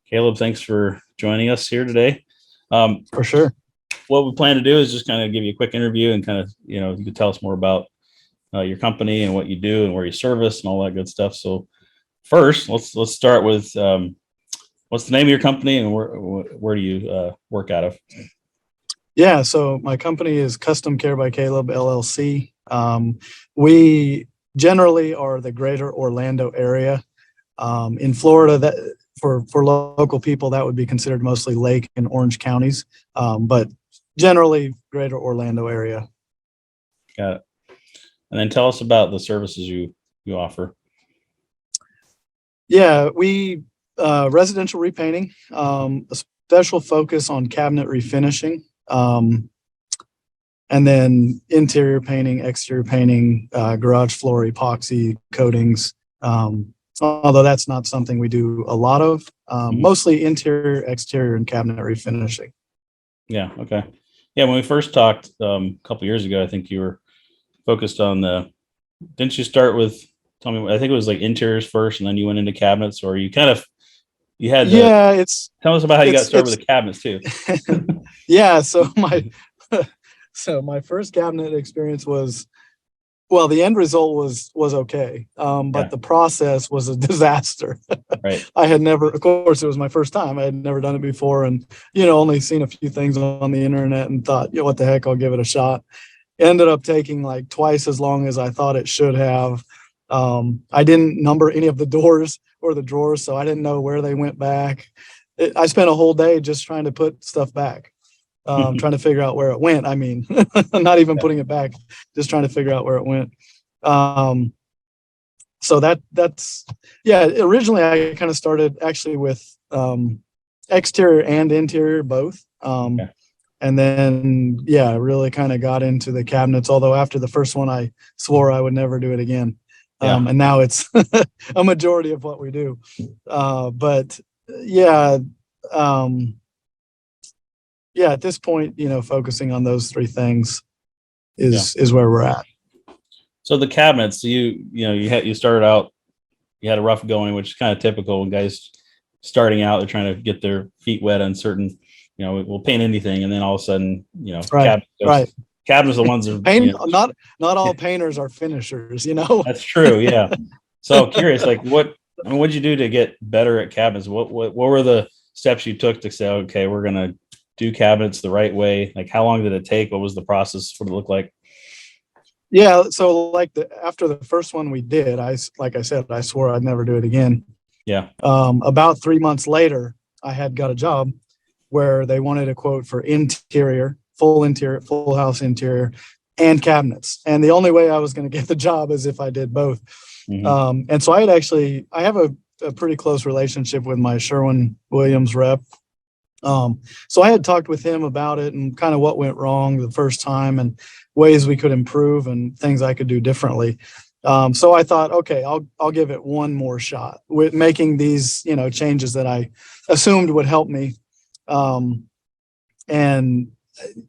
Caleb, thanks for joining us here today. For sure. What we plan to do is just kind of give you a quick interview and kind of, you can tell us more about your company and what you do and where you service and all that good stuff. So first, let's start with what's the name of your company and where do you work out of? Yeah, so my company is Custom Care by Caleb LLC. We generally are the greater Orlando area. In Florida, that for local people, that would be considered mostly Lake and Orange counties, but generally greater Orlando area. Got it. And then tell us about the services you offer. Yeah, we residential repainting, a special focus on cabinet refinishing, and then interior painting, exterior painting, garage floor epoxy coatings. Although that's not something we do a lot of, mostly interior, exterior, and cabinet refinishing. Yeah. Okay. Yeah. When we first talked a couple years ago, I think you were focused on didn't you start with, tell me, I think it was like interiors first and then you went into cabinets, or you had tell us about how you got started with the cabinets too. Yeah. So my first cabinet experience was, well, the end result was okay. But the process was a disaster. Right. I had never, of course, it was my first time. I had never done it before and, only seen a few things on the internet and thought, what the heck, I'll give it a shot. Ended up taking like twice as long as I thought it should have. I didn't number any of the doors or the drawers, so I didn't know where they went back. I spent a whole day just trying to put stuff back, trying to figure out where it went. I mean, not even putting it back, just trying to figure out where it went. So that's, originally I kind of started actually with exterior and interior both. And then, really kind of got into the cabinets, although after the first one, I swore I would never do it again. And now it's a majority of what we do. At this point, focusing on those three things is where we're at. So the cabinets, you started out, you had a rough going, which is kind of typical when guys starting out, they're trying to get their feet wet on certain, we'll paint anything, and then all of a sudden, cabinets are the ones that not all painters are finishers, That's true. Yeah. So curious, like what'd you do to get better at cabinets? What were the steps you took to say, okay, we're going to do cabinets the right way? Like how long did it take? What was the process? What did it look like? Yeah. So after the first one we did, like I said, I swore I'd never do it again. Yeah. About 3 months later, I had got a job where they wanted a quote for full house interior and cabinets. And the only way I was going to get the job is if I did both. Mm-hmm. And so I have a pretty close relationship with my Sherwin-Williams rep. So I had talked with him about it and kind of what went wrong the first time and ways we could improve and things I could do differently. So I thought, okay, I'll give it one more shot with making these, changes that I assumed would help me. And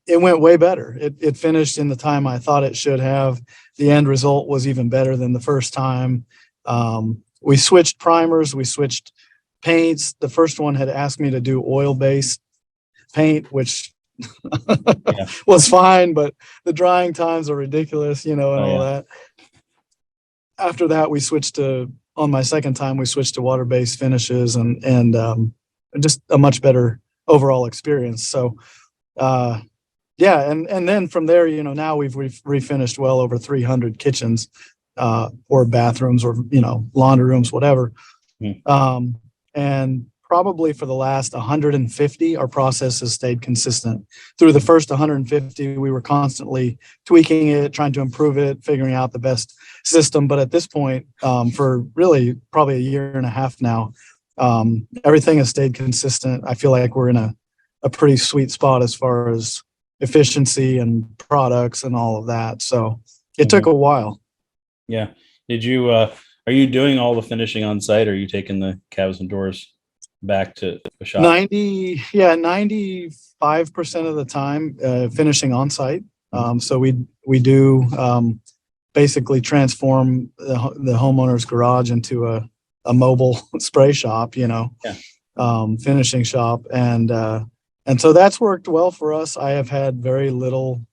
it went way better. It finished in the time I thought it should have. The end result was even better than the first time. We switched primers, we switched paints. The first one had asked me to do oil-based paint, which was fine, but the drying times are ridiculous, all that. After that, on my second time, we switched to water-based finishes and just a much better overall experience. So, and then from there, now we've refinished well over 300 kitchens, or bathrooms, or laundry rooms, whatever. And probably for the last 150, our process has stayed consistent. Through the first 150, we were constantly tweaking it, trying to improve it, figuring out the best system. But at this point, for really probably a year and a half now, everything has stayed consistent. I feel like we're in a pretty sweet spot as far as efficiency and products and all of that. So it took a while. Yeah. Did you, are you doing all the finishing on site, or are you taking the cabinets and doors back to the shop? 95% of the time, finishing on site. So we do, basically transform the homeowner's garage into a mobile spray shop, finishing shop. And so that's worked well for us. I have had very little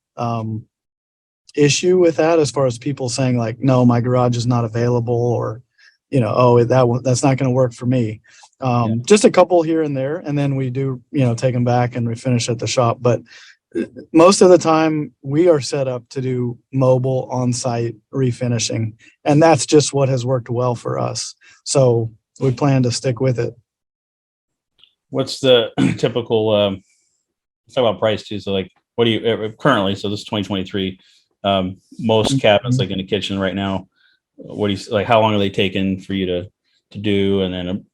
issue with that as far as people saying like, no, my garage is not available, or, oh, that's not going to work for me. Just a couple here and there. And then we do, take them back and refinish at the shop. But most of the time we are set up to do mobile on-site refinishing. And that's just what has worked well for us. So we plan to stick with it. What's the typical, let's talk about price too. So like, what do you currently, so this is 2023, most cabinets like in the kitchen right now, what do you like, how long are they taking for you to do? And then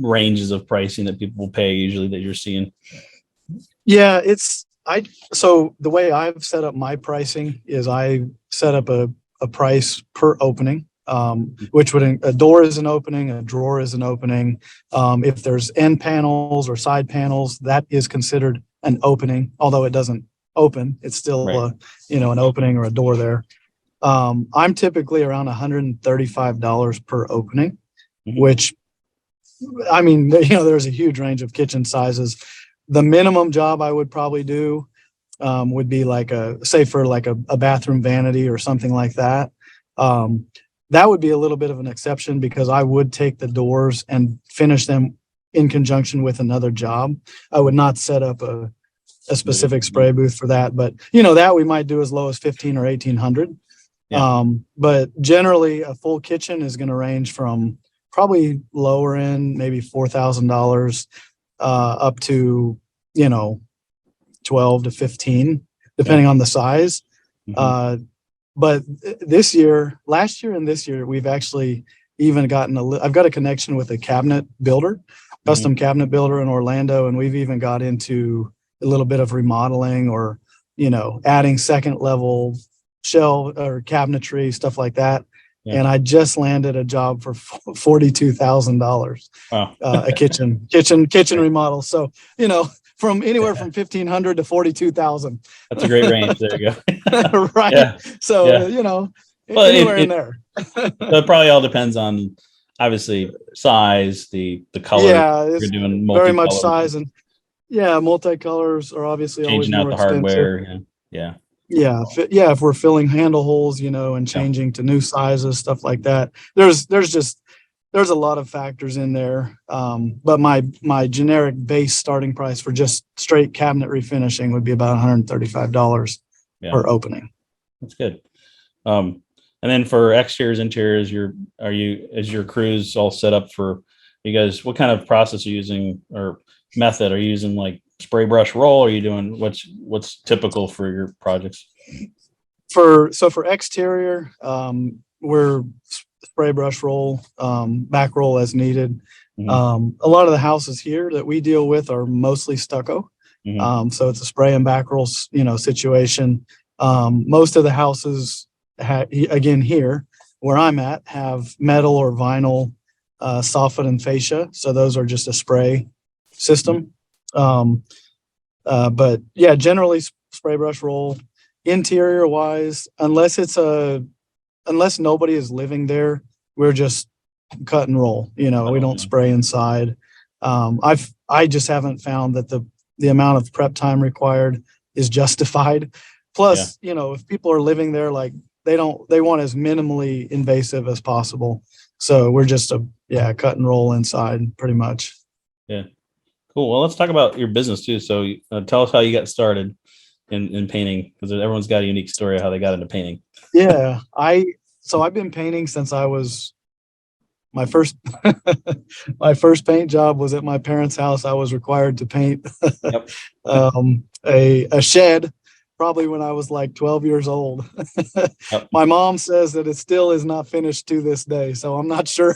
ranges of pricing that people will pay usually that you're seeing. Yeah, so the way I've set up my pricing is I set up a price per opening, which would, a door is an opening, a drawer is an opening. If there's end panels or side panels, that is considered an opening, although it doesn't open, it's still Right. An opening or a door there. I'm typically around $135 per opening, which, I mean, there's a huge range of kitchen sizes. The minimum job I would probably do would be like for a bathroom vanity or something like that. That would be a little bit of an exception because I would take the doors and finish them in conjunction with another job. I would not set up a specific spray booth for that, but that we might do as low as 1,500 or 1,800. Yeah. But generally a full kitchen is going to range from probably lower end, maybe $4,000, up to, 12 to 15, depending on the size. But last year and this year, we've actually even gotten I've got a connection with a cabinet builder, custom cabinet builder in Orlando. And we've even got into a little bit of remodeling or, adding second level shelf or cabinetry, stuff like that. Yeah. And I just landed a job for $42,000, wow. A kitchen remodel. So, from anywhere from 1,500 to 42,000. That's a great range. There you go. Right. Yeah. So, well, anywhere in there. So it probably all depends on obviously size, the color. Yeah, it's doing very much size, and multicolors are obviously changing always more out the expensive. hardware. Yeah. If we're filling handle holes, and changing to new sizes, stuff like that. There's a lot of factors in there. But my generic base starting price for just straight cabinet refinishing would be about $135 per opening. That's good. And then for exteriors, interiors, is your crews all set up for you guys? What kind of process are you using or method? Are you using like spray brush roll? Are you doing what's typical for your projects? For exterior, we're spray brush roll, back roll as needed. A lot of the houses here that we deal with are mostly stucco. So it's a spray and back roll, situation. Most of the houses, again, here where I'm at, have metal or vinyl soffit and fascia. So those are just a spray system. But yeah, generally spray brush roll. Interior wise, unless nobody is living there, we're just cut and roll. We don't spray inside. I just haven't found that the amount of prep time required is justified. Plus, if people are living there, like they want as minimally invasive as possible. So we're just cut and roll inside pretty much. Yeah. Cool. Well, let's talk about your business too. So tell us how you got started in painting, because everyone's got a unique story of how they got into painting. Yeah. I've been painting since I was my first paint job was at my parents' house. I was required to paint a shed probably when I was like 12 years old. My mom says that it still is not finished to this day, so I'm not sure.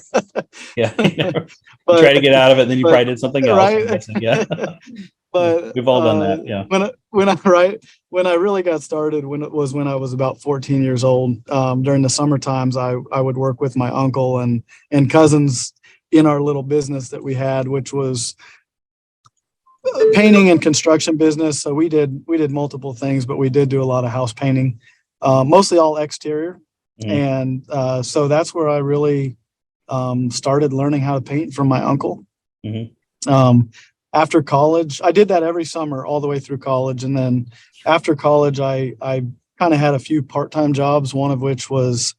Yeah. But, you try to get out of it, and then you probably did something else. Right? Yeah. But we've all done that. Yeah. When I really got started, when I was about 14 years old, during the summer times, I would work with my uncle and cousins in our little business that we had, which was painting and construction business. So we did multiple things, but we did do a lot of house painting, mostly all exterior. And so that's where I really started learning how to paint from my uncle. After college, I did that every summer all the way through college. And then after college, I kind of had a few part-time jobs, one of which was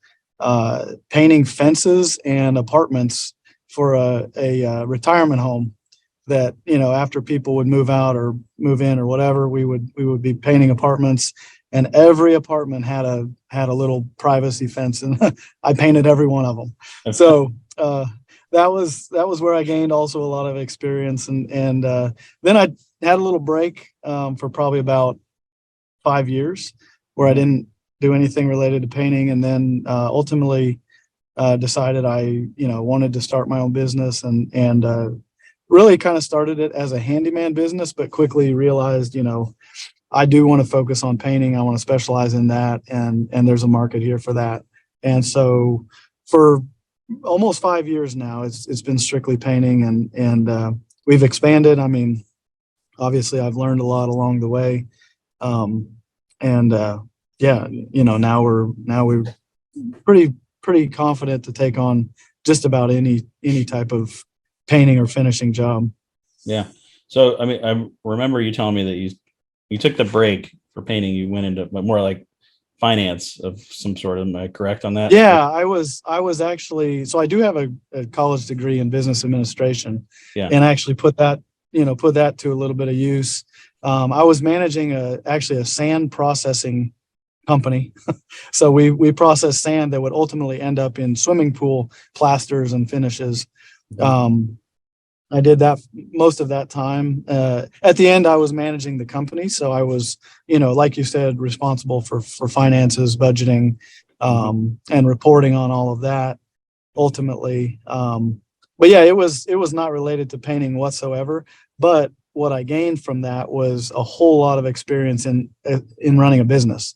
painting fences and apartments for a retirement home that, you know, after people would move out or move in or whatever, we would be painting apartments, and every apartment had a little privacy fence, and I painted every one of them. So that was where I gained also a lot of experience, and then I had a little break for probably about 5 years where I didn't do anything related to painting, and then ultimately decided I wanted to start my own business, and really kind of started it as a handyman business, but quickly realized, I do want to focus on painting. I want to specialize in that, and there's a market here for that. And so for almost 5 years now, it's been strictly painting, and we've expanded. I mean, obviously I've learned a lot along the way. And yeah, now we're pretty confident to take on just about any type of painting or finishing job. Yeah. So, I mean, I remember you telling me that you took the break for painting. You went into more like finance of some sort. Am I correct on that? Yeah, I was actually, so I do have a college degree in business administration. Yeah. And I actually put that to a little bit of use. I was managing actually a sand processing company. So we process sand that would ultimately end up in swimming pool plasters and finishes. I did that most of that time. At the end, I was managing the company, so I was, like you said, responsible for finances, budgeting, and reporting on all of that. Ultimately, but yeah, it was not related to painting whatsoever. But what I gained from that was a whole lot of experience in running a business,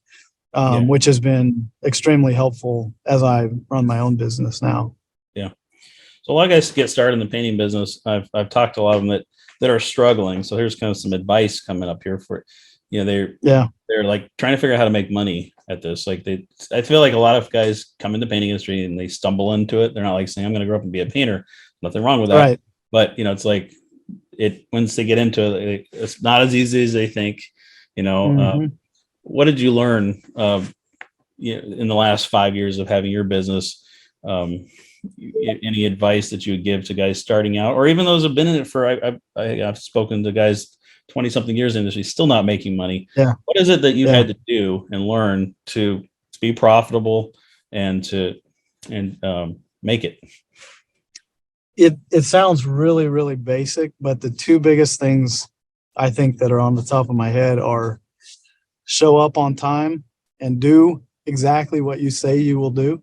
which has been extremely helpful as I run my own business now. Yeah. So a lot of guys get started in the painting business. I've talked to a lot of them that are struggling. So here's kind of some advice coming up here for, they're like trying to figure out how to make money at this. Like I feel like a lot of guys come into painting industry and they stumble into it. They're not like saying, I'm going to grow up and be a painter. Nothing wrong with that. Right. But it's like once they get into it, it's not as easy as they think, what did you learn in the last 5 years of having your business? Any advice that you would give to guys starting out, or even those who've been in it for, I've spoken to guys 20 something years in the industry, still not making money. Yeah. What is it that you had to do and learn to be profitable and to make it? It sounds really, really basic, but the two biggest things I think that are on the top of my head are show up on time and do exactly what you say you will do.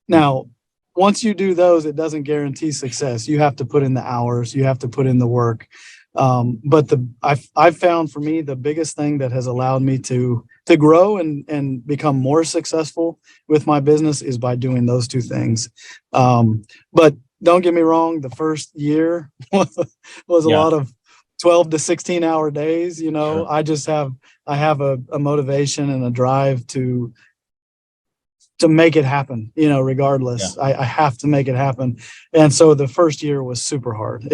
Now, once you do those, it doesn't guarantee success. You have to put in the hours, you have to put in the work. But I've found for me, the biggest thing that has allowed me to grow and become more successful with my business is by doing those two things. But don't get me wrong, the first year was a lot of 12 to 16 hour days. Sure. I have a motivation and a drive to make it happen, regardless. I have to make it happen. And so the first year was super hard.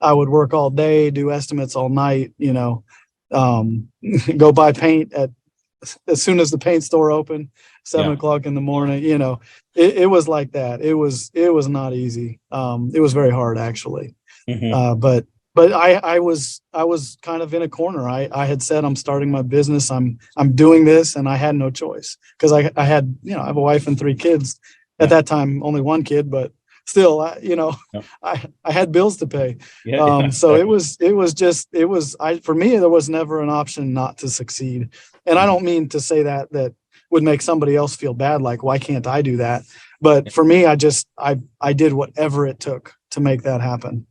I would work all day, do estimates all night, go buy paint as soon as the paint store opened, 7 o'clock in the morning. It was like that. It was not easy. It was very hard, actually. But I was kind of in a corner. I had said, I'm starting my business. I'm doing this, and I had no choice because I had, I have a wife and 3 kids. At that time, only 1 kid, but still, I had bills to pay. So it was for me, there was never an option not to succeed. And I don't mean to say that would make somebody else feel bad. Like, why can't I do that? But for me, I did whatever it took to make that happen.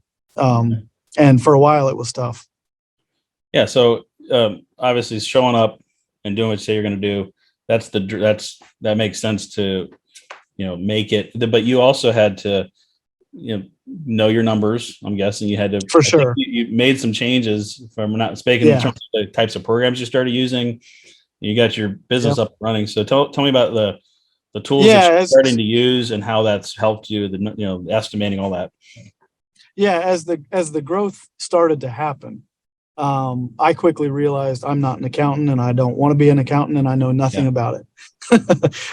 And for a while it was tough. Yeah. So obviously showing up and doing what you say you're going to do, that makes sense to, make it. But you also had to, know your numbers. I'm guessing you had to, for sure. You made some changes, if I'm not mistaken, in terms of the types of programs you started using. You got your business up and running. So tell me about the tools that you're starting to use and how that's helped you, estimating all that. yeah, as the growth started to happen, I quickly realized I'm not an accountant and I don't want to be an accountant and I know nothing Yeah. about it.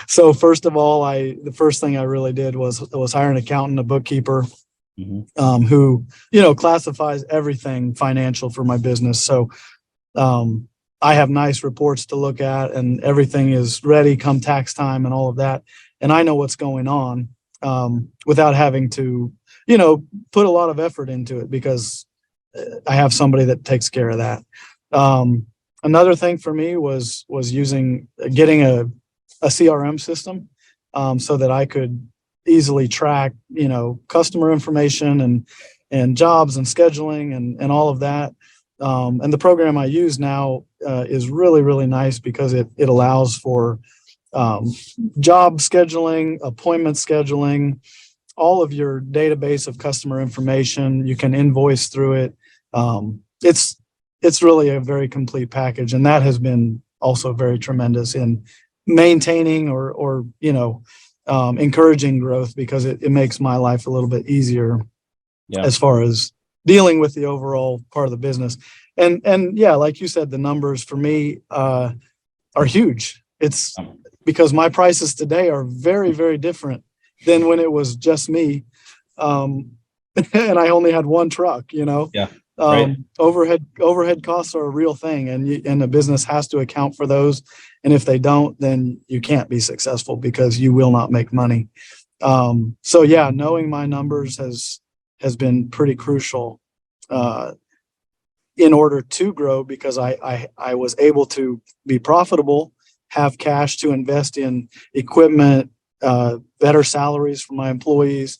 So first of all, the first thing I really did was hire an accountant, a bookkeeper, Mhm. who, classifies everything financial for my business. So, I have nice reports to look at and everything is ready come tax time and all of that. And I know what's going on, without having to, put a lot of effort into it because I have somebody that takes care of that. Another thing for me was getting a CRM system, so that I could easily track, customer information and jobs and scheduling and all of that. And the program I use now is really, really nice because it allows for um, job scheduling, appointment scheduling, all of your database of customer information. You can invoice through it. It's really a very complete package, and that has been also very tremendous in maintaining or encouraging growth because it makes my life a little bit easier Yeah. as far as dealing with the overall part of the business. And yeah, like you said, the numbers for me are huge. It's because my prices today are very, very different than when it was just me. And I only had one truck, Yeah. Right. Overhead costs are a real thing, and the business has to account for those. And if they don't, then you can't be successful because you will not make money. So yeah, knowing my numbers has been pretty crucial uh, in order to grow because I was able to be profitable, have cash to invest in equipment, better salaries for my employees,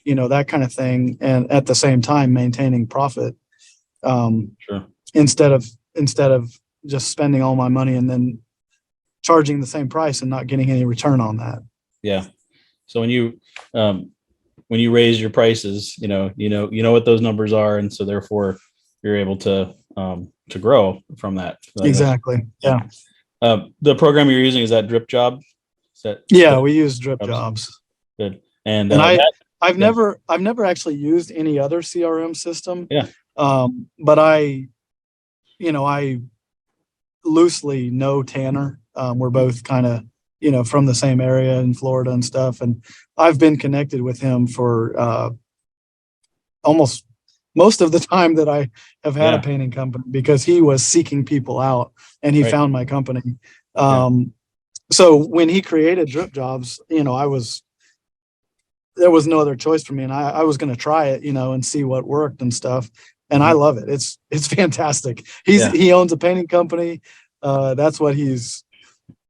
that kind of thing, and at the same time maintaining profit, Sure. instead of just spending all my money and then charging the same price and not getting any return on that. Yeah. So when you raise your prices, you know what those numbers are, and so therefore you're able to grow from that. Exactly. Yeah. The program you're using, is that Drip Job? Is that Yeah. We use Drip Jobs? Jobs, Good. And and that, yeah, I've never actually used any other CRM system. yeah, But I loosely know Tanner. We're both kind of, from the same area in Florida and stuff. And I've been connected with him for almost most of the time that I have had a yeah, painting company because he was seeking people out and he right, found my company. yeah, So when he created Drip Jobs, there was no other choice for me. And I was going to try it, and see what worked and stuff. And I mhm, love it. It's fantastic. yeah, He owns a painting company. That's what he's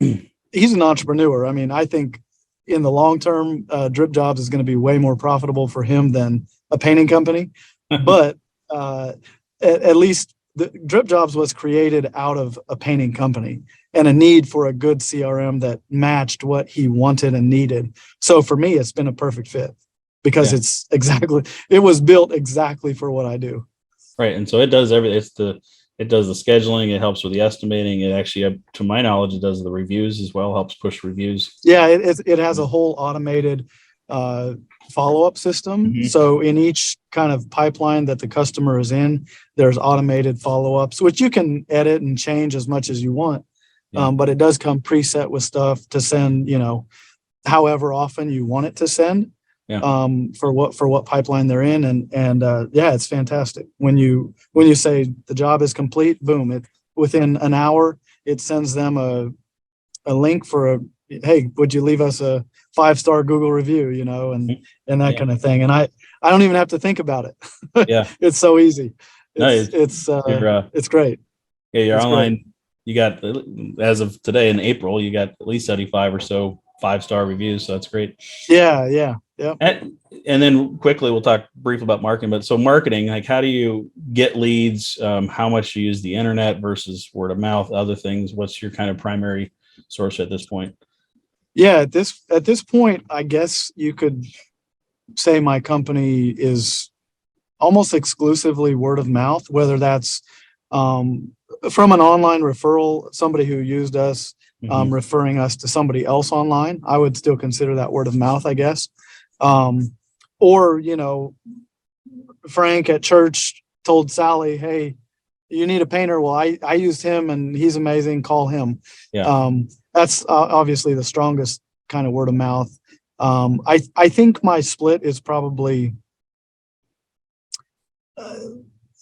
an entrepreneur. I mean, I think in the long term, Drip Jobs is going to be way more profitable for him than a painting company. But uh, at least the Drip Jobs was created out of a painting company and a need for a good CRM that matched what he wanted and needed. So for me, it's been a perfect fit because yeah, it was built exactly for what I do. right. And so it does everything. It does the scheduling. It helps with the estimating. It actually, to my knowledge, it does the reviews as well. Helps push reviews. Yeah, it has a whole automated uh, follow-up system. Mhm. So in each kind of pipeline that the customer is in, there's automated follow-ups, which you can edit and change as much as you want. Yeah, But it does come preset with stuff to send, however often you want it to send, yeah, for what pipeline they're in. And yeah, it's fantastic. When you say the job is complete, boom, within an hour, it sends them a link for hey, would you leave us a 5-star Google review, mhm, and that yeah, kind of thing. And I don't even have to think about it. yeah. It's so easy. No, you're It's great. yeah, you're It's great. online. You got, as of today in April, you got at least 75 or so 5-star reviews. So that's great. Yeah, yeah, yeah. And then quickly, we'll talk briefly about marketing. But so marketing, like how do you get leads? How much you use the internet versus word of mouth, other things? What's your kind of primary source at this point? Yeah, at this point, I guess you could say my company is almost exclusively word of mouth, whether that's um, from an online referral, somebody who used us, Mhm. referring us to somebody else online. I would still consider that word of mouth, I guess. Um, or, Frank at church told Sally, "Hey, you need a painter." Well, I used him and he's amazing. Call him. Yeah. That's obviously the strongest kind of word of mouth. I think my split is probably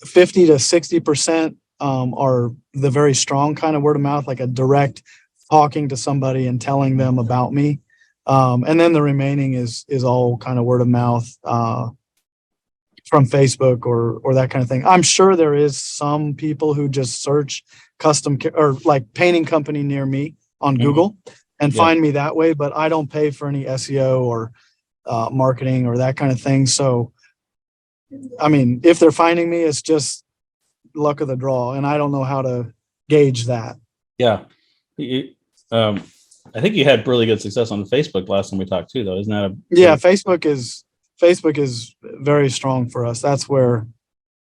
50 to 60% are the very strong kind of word of mouth, like a direct talking to somebody and telling them about me. And then the remaining is all kind of word of mouth from Facebook or that kind of thing. I'm sure there is some people who just search or like painting company near me on Google and Yeah. find me that way, but I don't pay for any SEO or marketing or that kind of thing. So, I mean, if they're finding me, it's just luck of the draw, and I don't know how to gauge that. Yeah. I think you had really good success on Facebook last time we talked too, though. Isn't that Yeah, Facebook is very strong for us. That's where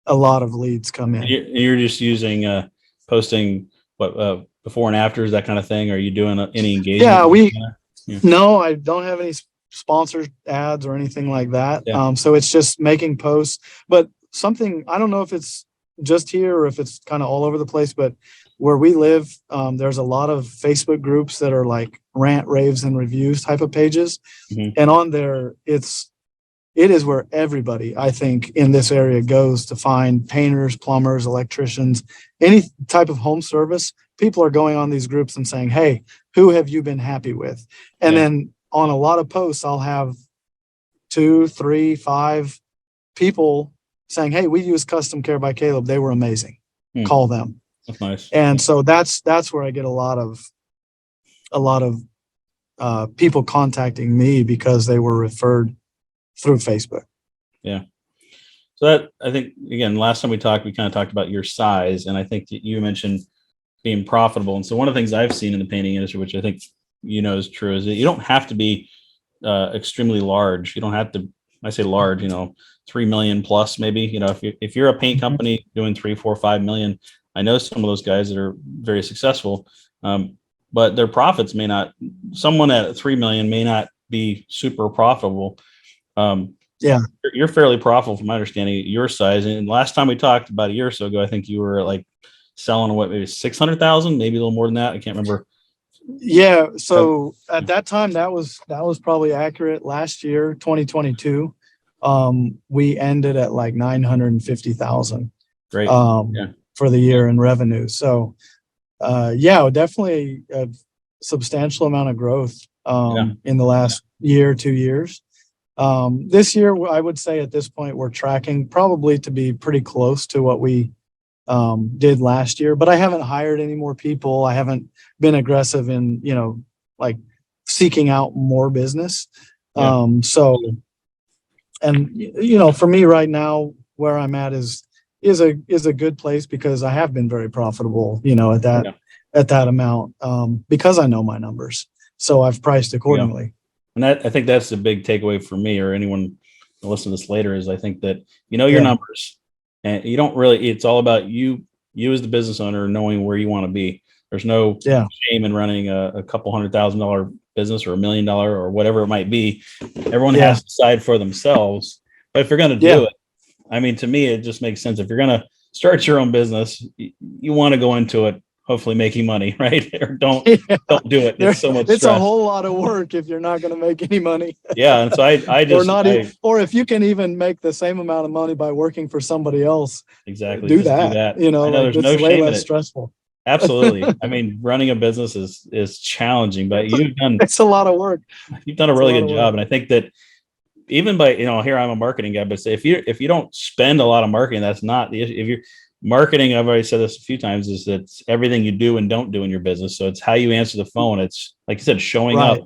a lot of leads come in. you're just using posting before and afters, that kind of thing? Are you doing any engagement? Yeah, no, I don't have any sponsored ads or anything like that. Yeah. So it's just making posts. But something, I don't know if it's just here or if it's kind of all over the place, but where we live, there's a lot of Facebook groups that are like rant, raves, and reviews type of pages. Mhm. And on there, it is where everybody, I think, in this area goes to find painters, plumbers, electricians, any type of home service. People are going on these groups and saying, "Hey, who have you been happy with?" And Yeah. then on a lot of posts, I'll have 2, 3, 5 people saying, "Hey, we use Custom Care by Caleb. They were amazing. Hmm. Call them." That's nice. And so that's where I get a lot of people contacting me because they were referred through Facebook. Yeah. So that, I think, again, last time we talked, we kind of talked about your size, and I think that you mentioned being profitable. And so one of the things I've seen in the painting industry, which I think is true, is that you don't have to be extremely large. You don't have to. I say large, 3 million plus, maybe. If you're a paint company doing 3, 4, 5 million, I know some of those guys that are very successful, but their profits may not. Someone at 3 million may not be super profitable. Yeah. You're fairly profitable from my understanding at your size. And last time we talked about a year or so ago, I think you were like selling maybe 600,000, maybe a little more than that. I can't remember. Yeah. So at that time, that was probably accurate. Last year, 2022, we ended at like 950,000 Great. for the year in revenue. So, definitely a substantial amount of growth in the last year, 2 years. This year, I would say at this point, we're tracking probably to be pretty close to what we did last year, but I haven't hired any more people. I haven't been aggressive in, like seeking out more business. Yeah. For me right now, where I'm at is a good place because I have been very profitable, at that amount, because I know my numbers. So I've priced accordingly. Yeah. And I think that's the big takeaway for me or anyone who listen to this later is I think that your numbers, and you don't really. It's all about you as the business owner knowing where you want to be. There's no shame in running a couple $100,000 business or $1 million or whatever it might be. Everyone has to decide for themselves. But if you're going to do it, I mean, to me, it just makes sense. If you're going to start your own business, you want to go into it hopefully making money, right? Or don't do it. It's so much stress. It's a whole lot of work if you're not going to make any money. Yeah, and so I just or if you can even make the same amount of money by working for somebody else, exactly do that. I know there's no way shame less in it. Stressful. Absolutely. I mean, running a business is challenging, but it's a lot of work. You've done a really good job, and I think that even by here I'm a marketing guy, but say if you don't spend a lot of marketing, that's not the issue. If you're marketing, I've already said this a few times, is that it's everything you do and don't do in your business. So it's how you answer the phone. It's like you said, showing up.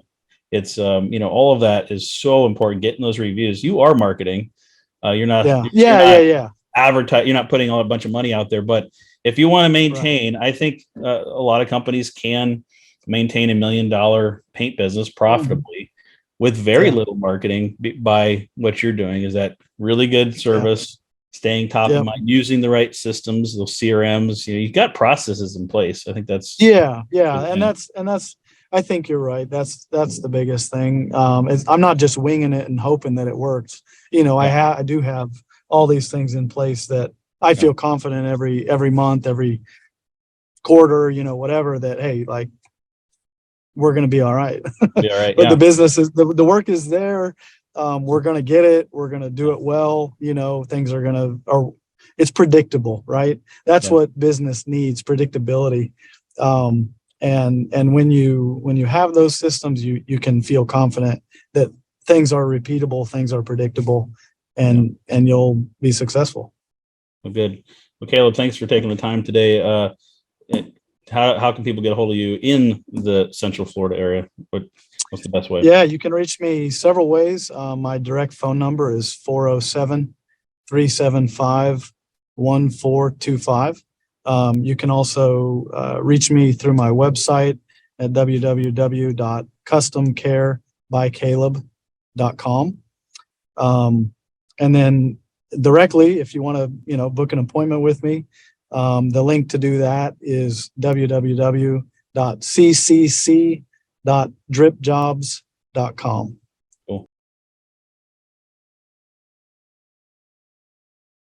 It's all of that is so important. Getting those reviews. You are marketing. You're not. Yeah. Advertise. You're not putting a bunch of money out there. But if you want to maintain, I think a lot of companies can maintain $1 million paint business profitably with very little marketing by what you're doing. Is that really good service? Staying top of mind, using the right systems, those CRMs, you've got processes in place. I think that's and that's I think you're right. That's the biggest thing. I'm not just winging it and hoping that it works. I do have all these things in place that I feel confident every month, every quarter, whatever, that, hey, like, we're going to be all right. Be all right. But Yeah. the business is, the work is there. We're going to get it. We're going to do it well. Things are going to, or it's predictable, right? That's Yeah. what business needs, predictability. And when you have those systems, you can feel confident that things are repeatable, things are predictable, and you'll be successful. Well, good. Well, Caleb, thanks for taking the time today. How can people get a hold of you in the Central Florida area? What's the best way? Yeah, you can reach me several ways. My direct phone number is 407-375-1425. You can also reach me through my website at www.customcarebycaleb.com. And then directly, if you want to, book an appointment with me, the link to do that is www.ccc.dripjobs.com.